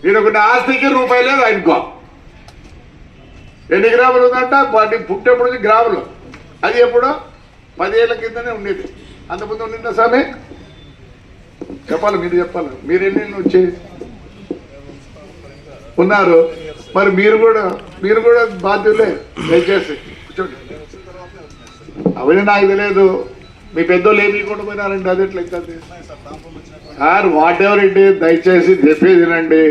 ఈయనకున్న ఆస్తికి రూపాయి లేదు ఆయనకో. ఎన్ని గ్రాములు ఉందంట వాటి పుట్టేప్పుడు గ్రాములు. అది ఎప్పుడో 10 ఏళ్ల కిందనే ఉండేది. అంతకుముందు ఉండిందా స్వామి? చెప్పాలి, మీరు చెప్పాలి. మీరు ఎన్ని వచ్చి ఉన్నారు? మరి మీరు కూడా బాధ్యులే. దయచేసి కూర్చోండి. అవన్నీ నాకు తెలియదు. మీ పెద్దోళ్ళు ఏమి కూడా పోయినారండి. అది ఎట్లా అవుతుంది sir? What ever it is, దయచేసి చెప్పేది వినండి.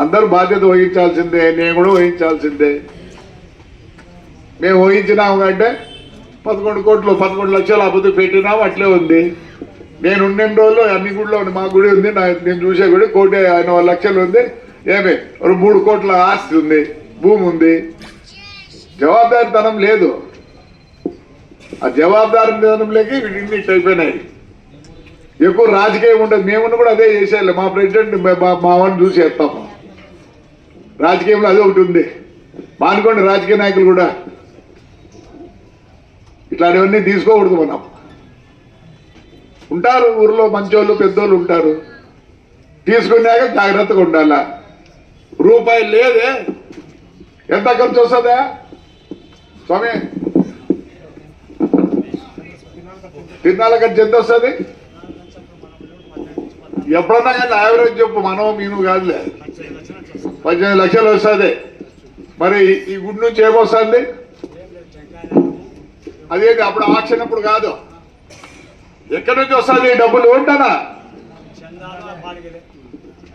అందరూ బాధ్యత వహించాల్సిందే, నేను కూడా వహించాల్సిందే. మేము వహించినాము అంటే 11 కోట్లు 11 లక్షలు అభివృద్ధి పెట్టినాము, అట్లే ఉంది. నేను ఉన్న రోజుల్లో అన్ని గుడిలో ఉంది. మా గుడి ఉంది, నేను చూసే గుడి 1.5 లక్షలు ఉంది. ఏమి 3 కోట్ల ఆస్తి ఉంది, భూమి ఉంది. జవాబుదారితనం లేదు. ఆ జవాబుదారితనంలోకి ఇన్ని అయిపోయినాయి. ఎక్కువ రాజకీయం ఉండదు. మేము కూడా అదే చేసేయాలి. మా ప్రెసిడెంట్ మా వాళ్ళని చూసి చేస్తాము. రాజకీయంలో అదే ఒకటి ఉంది. మానుకోండి రాజకీయ నాయకులు కూడా ఇట్లాంటివన్నీ తీసుకోకూడదు. మనం ఉంటారు ఊర్లో మంచోళ్ళు పెద్దోళ్ళు ఉంటారు. తీసుకున్నాక జాగ్రత్తగా ఉండాలా. రూపాయి లేదే, ఎంత ఖర్చు వస్తుందా స్వామి? తిన్నాల ఖర్చు ఎంత వస్తుంది? ఎప్పుడన్నా కానీ యావరేజ్ చెప్పు. మనం మీరు కాదులే, 15 లక్షలు వస్తుంది. మరి ఈ గుడి నుంచి ఏమొస్తుంది? అదేంటి అప్పుడు ఆక్షన్ అప్పుడు కాదు. ఎక్కడి నుంచి వస్తుంది డబ్బులు? ఉంటానా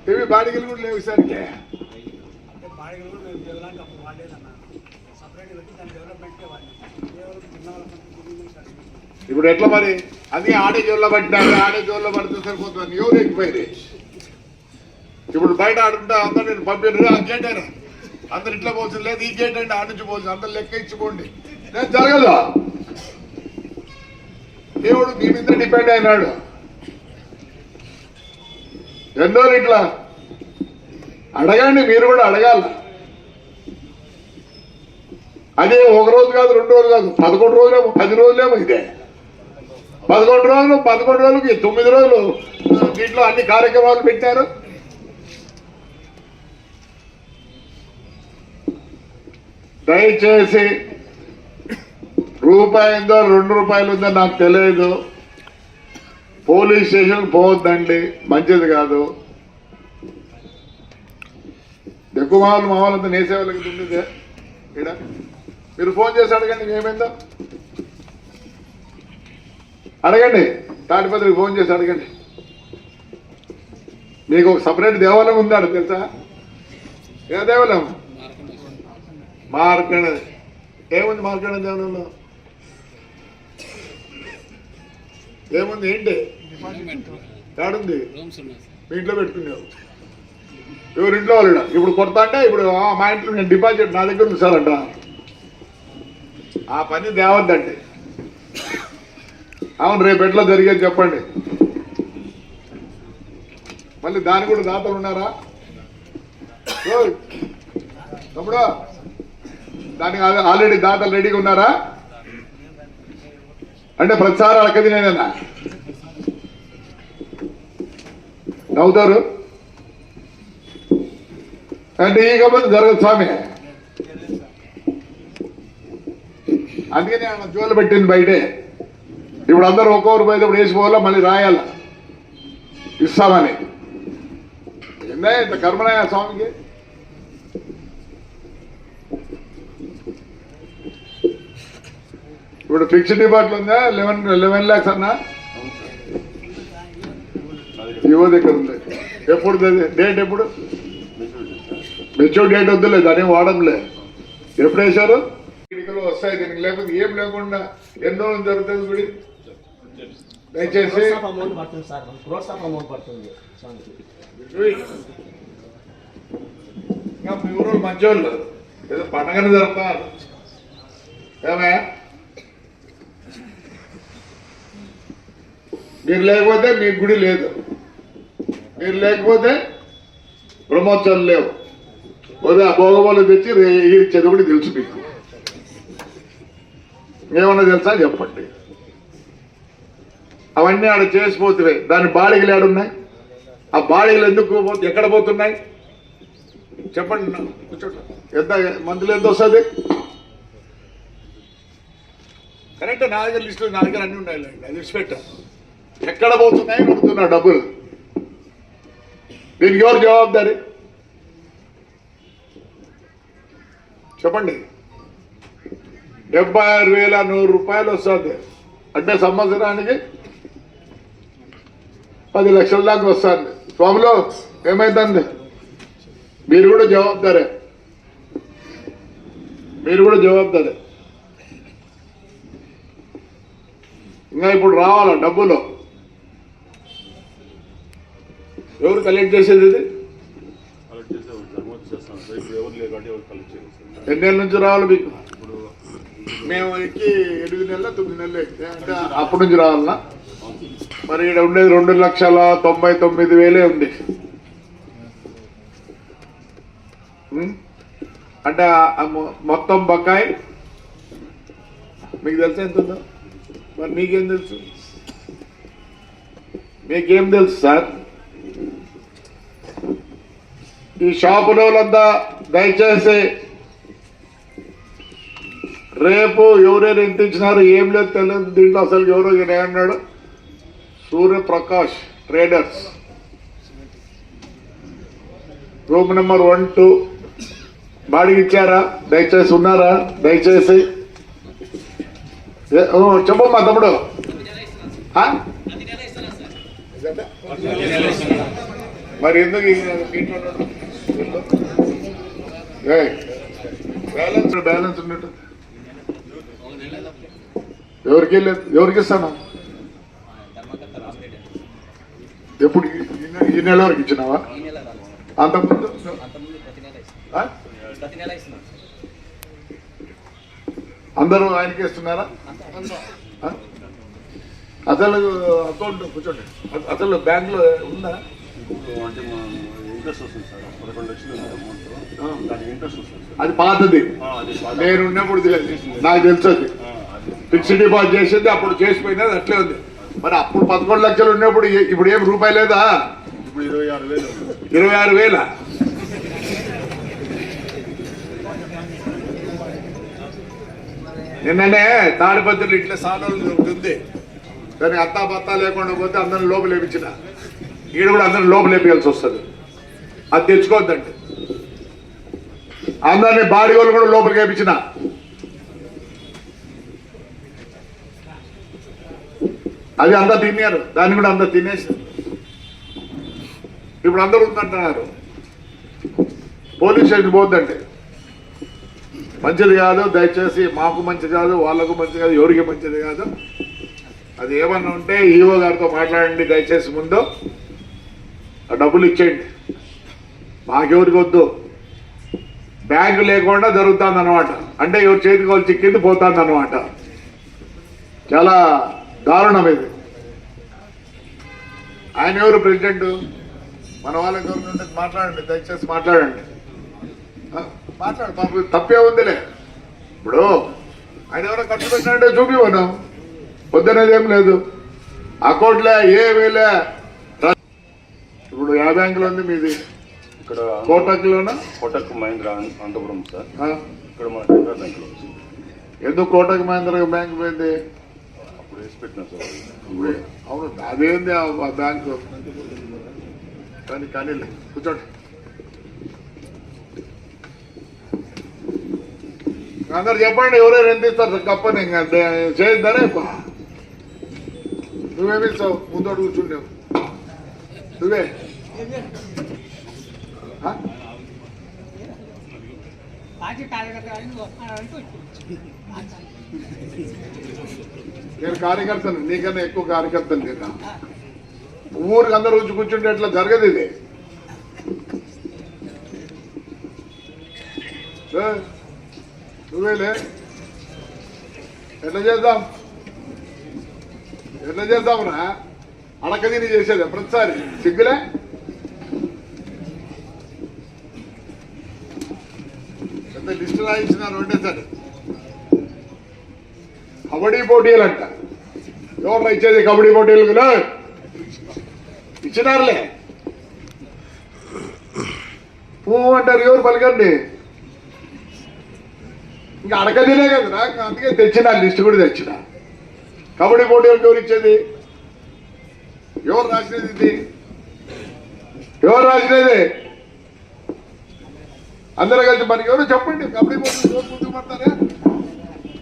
ఇవి బాడిగలు కూడా లేవు సరికి. ఇప్పుడు ఎట్లా మరి? అది ఆడే జోల్లో పట్టినారు. ఆడే జోల్లో పడితే సరిపోతుంది. ఎవరు ఎక్కిపోయింది? ఇప్పుడు బయట ఆడుకుంటా అందరు నేను పంపిణీ ఆ గేట్ అయినా అందరు ఇట్లా పోతుంది లేదు, ఈ గేట్ అంటే ఆడ నుంచి పోతుంది. అందరు లెక్క ఇచ్చుకోండి. నేను జరగదు. దేవుడు మీ మీద డిపెండ్ అయినాడు. ఎన్నో ఇట్లా అడగండి, మీరు కూడా అడగాల. అదే 1 రోజు కాదు, 2 రోజులు కాదు, 11 రోజులేమో 10 రోజులేమో. ఇదే 11 రోజులు 11 రోజులకి 9 రోజులు దీంట్లో అన్ని కార్యక్రమాలు పెట్టారు. దయచేసి రూపాయి ఉందో 2 రూపాయలు ఉందో నాకు తెలియదు. పోలీస్ స్టేషన్ పోవద్దండి, మంచిది కాదు. ఎక్కువ మామూలంతా నేసే వాళ్ళకి ఉండేదే. ఇక్కడ మీరు ఫోన్ చేసి అడగండి ఏమైందో. అడగండి, తాడిపత్రికి ఫోన్ చేసి అడగండి. మీకు ఒక సపరేట్ దేవాలయం ఉందాడు తెలుసా? ఏ దేవాలయం? మార్కండ. ఏముంది మార్కండ దేవాలయంలో? ఏముంది? ఏంటి ఏడుంది? మీ ఇంట్లో పెట్టుకున్నావు. ఎవరింట్లో వాళ్ళు ఇప్పుడు కొడతా అంటే ఇప్పుడు మా ఇంట్లో నేను డిపాజిట్ నా దగ్గర ఉంది సార్ అంట. ఆ పని దేవద్దండి. అవును, రేపు ఎట్లా జరిగేది చెప్పండి. మళ్ళీ దాని కూడా దాతలు ఉన్నారా తమ్ముడు? దానికి ఆల్రెడీ దాతలు రెడీగా ఉన్నారా? అంటే ప్రతిసారి అడగది నేనేనా? నవ్వుతారు అంటే ఈ కాబట్టి జరగదు స్వామి. అందుకని ఆయన జోలు పెట్టింది బయటే. ఇప్పుడు అందరూ ఒక్కొక్కరు పోయేటప్పుడు వేసిపోవాలా, మళ్ళీ రాయాల ఇస్తామని. ఏందా ఇంత కర్మనాయ స్వామికి? ఇప్పుడు ఫిక్స్డ్ డిపాజిట్ ఉందా? 11 lakhs అన్నా ఇవో దగ్గర ఉంది. ఎప్పుడు డేట్? ఎప్పుడు మెచ్యూర్ డేట్ వద్దులే, దాన్ని వాడంలే. ఎప్పుడు వేశారు? ఎన్నికలు వస్తాయి దీనికి. లేకపోతే ఏం లేకుండా ఎన్నో జరుగుతుంది గుడి. దయచేసి మీ ఊరు మంచోళ్ళు ఏదో పండగని జరుపుతారు ఏమే. మీరు లేకపోతే మీ గుడి లేదు, మీరు లేకపోతే బ్రహ్మోత్సవాలు లేవు. పోతే ఆ భోగవాళ్ళు తెచ్చి ఈ చదువుడి తెలుసు మీకు. ఏమన్నా తెలుసా చెప్పండి. అవన్నీ ఆడ చేసిపోతున్నాయి. దాని బాడిగలు ఏడున్నాయి? ఆ బాడిగలు ఎందుకు ఎక్కడ పోతున్నాయి? చెప్పండి కూర్చోండి. ఎంత మంత్లీ ఎంత వస్తుంది? కరెక్ట్. నా దగ్గర లిస్టులు నా దగ్గర అన్నీ ఉండాలి. అది విడిచిపెట్టా. ఎక్కడ పోతున్నాయి అడుగుతున్నా డబ్బులు. దీనికి ఎవరు జవాబుదారి చెప్పండి. 76,100 రూపాయలు వస్తుంది అంటే సంవత్సరానికి 10 లక్షల దాకా వస్తుంది. స్వామిలో ఏమైందండి? మీరు కూడా జవాబుదారే. ఇంకా ఇప్పుడు రావాలా డబ్బులు? ఎవరు కలెక్ట్ చేసేది? ఇది ఎన్నేళ్ళ నుంచి రావాలి మీకు? మేము ఎక్కి 8 నెలల 9 నెలలు ఎక్కితే అంటే అప్పటి నుంచి రావాలన్నా? మరి ఇక్కడ ఉండేది 2,99,000 ఉంది. అంటే మొత్తం బకాయి మీకు తెలుసా ఎంత ఉందో? మరి మీకేం తెలుసు? మీకేం తెలుసు సార్? ఈ షాపులో వాళ్ళంతా దయచేసి రేపు ఎవరైనా ఎంత ఇచ్చినారు ఏం లేదు తెలియదు. దీంట్లో అసలు ఎవరో ఏమన్నాడు? సూర్యప్రకాష్ ట్రేడర్స్ రూమ్ నెంబర్ 1, 2 బాడికి ఇచ్చారా? దయచేసి ఉన్నారా? దయచేసి చెప్పమ్మా తమ్ముడు. మరి ఎందుకు బ్యాలెన్స్ ఉన్నట్టు ఎవరికి లేదు? ఎవరికి ఇస్తాను? ఎప్పుడు? ఈ నెల వరకు ఇచ్చినావా? అంతకుముందు అందరూ ఆయనకి ఇస్తున్నారా? అసలు అకౌంట్ కూర్చోండి. అసలు బ్యాంక్ లో ఉందా? అది పాతది. నేను ఉన్నప్పుడు నాకు తెలుసు. అది ఫిక్స్డ్ డిపాజిట్ చేసేది అప్పుడు చేసిపోయినది అట్లే ఉంది. మరి అప్పుడు 11 లక్షలు ఉన్నప్పుడు ఇప్పుడు ఏం రూపాయి లేదా? ఇప్పుడు 26,000. నిన్ననే తాడిపత్రులు ఇట్లా సాధనలు ఉంటుంది. దానికి అత్తా బత్తా లేకుండా పోతే అందరిని లోపల లేపించిన. ఈడ కూడా అందరిని లోపల లేపించాల్సి వస్తుంది. అది తెచ్చుకోవద్దండి. అందరినీ బాడీ వాళ్ళు కూడా లోపలికి వేయించిన. అది అంతా తిన్నారు. దాన్ని కూడా అంతా తినేసి ఇప్పుడు అందరూ ఉందంటున్నారు. పోలీస్ స్టేషన్ పోద్దండి. మంచిది కాదు. దయచేసి మాకు మంచిది కాదు, వాళ్ళకు మంచిది కాదు, ఎవరికి మంచిది కాదు. అది ఏమన్నా ఉంటే ఈఓ గారితో మాట్లాడండి దయచేసి. ముందు ఆ డబ్బులు ఇచ్చేయండి. మాకెవరికి వద్దు. బ్యాంకు లేకుండా జరుగుతుంది అనమాట. అంటే ఎవరి చేతికి వాళ్ళు చిక్కింది పోతుంది అనమాట. చాలా దారుణం ఇది. ఆయన ఎవరు? ప్రెసిడెంట్. మన వాళ్ళ గవర్నమెంట్ మాట్లాడండి దయచేసి. మాట్లాడండి. పాప తప్పే ఉందిలే. ఇప్పుడు ఆయన ఎవరో ఖర్చు పెట్టినట్టే చూపివ్వను. పొద్దునేది ఏం లేదు. అకౌంట్లో ఏమీలే. ఇప్పుడు ఏ బ్యాంకులో ఉంది మీది? ఇక్కడ కోటక్లోనా? కోటక్ మహేంద్ర అనంతపురం సార్. ఇక్కడ మన బ్యాంకులో. ఎందుకు కోటక్ మహేంద్ర బ్యాంక్ పోయింది? అప్పుడు వేసి పెట్టినా సార్. అవును, అదేంది ఆ బ్యాంకు? కానీ కూర్చోండి. అందరు చెప్పండి ఎవరెవరు ఎంత ఇస్తారు కప్పని. చేద్దానే నువ్వేమి ఇస్తావు? ముందు కూర్చుంటావు నువ్వే. నేను కార్యకర్తను, నీకన్నా ఎక్కువ కార్యకర్తను. నేను ఊరికి అందరూ వచ్చి కూర్చుంటే ఎట్లా జరగదు ఇది. నువ్వేలే. ఎట్లా చేద్దాంరా? అడక తిని చేసేది ప్రతిసారి. సిగ్గులే. ఎంత లిస్టు రాయించినారు అంటే సార్. కబడ్డీ పోటీలు అంట. ఎవరు ఇచ్చేది కబడ్డీ పోటీలు? ఇచ్చినారులే. అంటారు, ఎవరు పలకండి. ఇంకా అడగదిలే కదరా, అందుకే తెచ్చిన లిస్ట్ కూడా తెచ్చిన. కబడ్డీ పోటీలకు ఎవరు ఇచ్చేది? ఎవరు రాసినది? ఇది ఎవరు రాసినది? అందరూ కలిసి మరి ఎవరు చెప్పండి. కబడ్డీ పోటీలు ఎవరు ముందుకు పడతారా?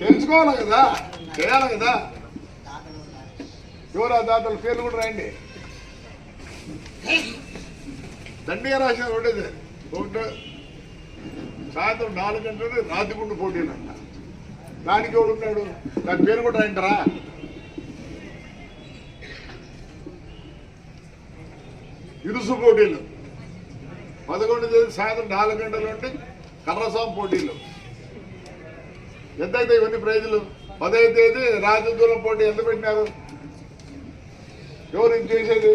తెలుసుకోవాలి కదా, చేయాలి కదా. ఎవరు ఆ దాతల పేర్లు కూడా రాయండి. దండిగా రాసిన ఉండేది. ఒకటి సాయంత్రం 4 గంటలు రాతిగుండు పోటీలు అంట. దానికి ఎవడు ఉన్నాడు? దాని పేరు కూడా రాయంటారా? ఇరుసు పోటీలు 11 తేదీ సాయంత్రం 4 గంటల నుండి కర్రసాం పోటీలు. ఎంతైతే ఇవన్నీ ప్రైజులు? 15వ తేదీ రాజదూలం పోటీ ఎంత పెట్టినారు? ఎవరు ఇది చేసేది?